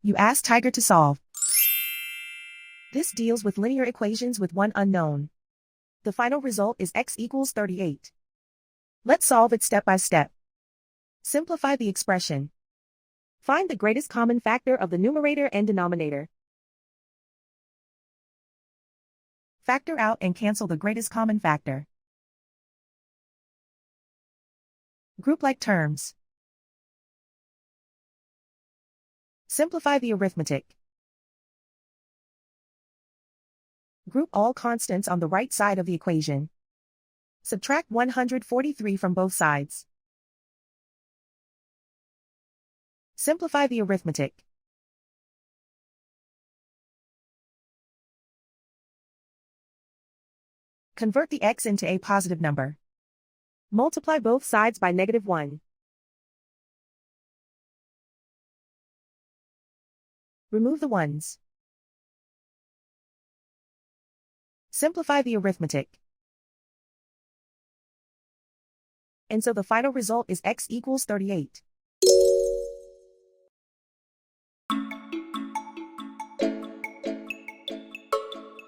You ask Tiger to solve. This deals with linear equations with one unknown. The final result is x equals 38. Let's solve it step by step. Simplify the expression. Find the greatest common factor of the numerator and denominator. Factor out and cancel the greatest common factor. Group like terms. Simplify the arithmetic. Group all constants on the right side of the equation. Subtract 143 from both sides. Simplify the arithmetic. Convert the x into a positive number. Multiply both sides by -1. Remove the ones. Simplify the arithmetic. And so the final result is x equals 38.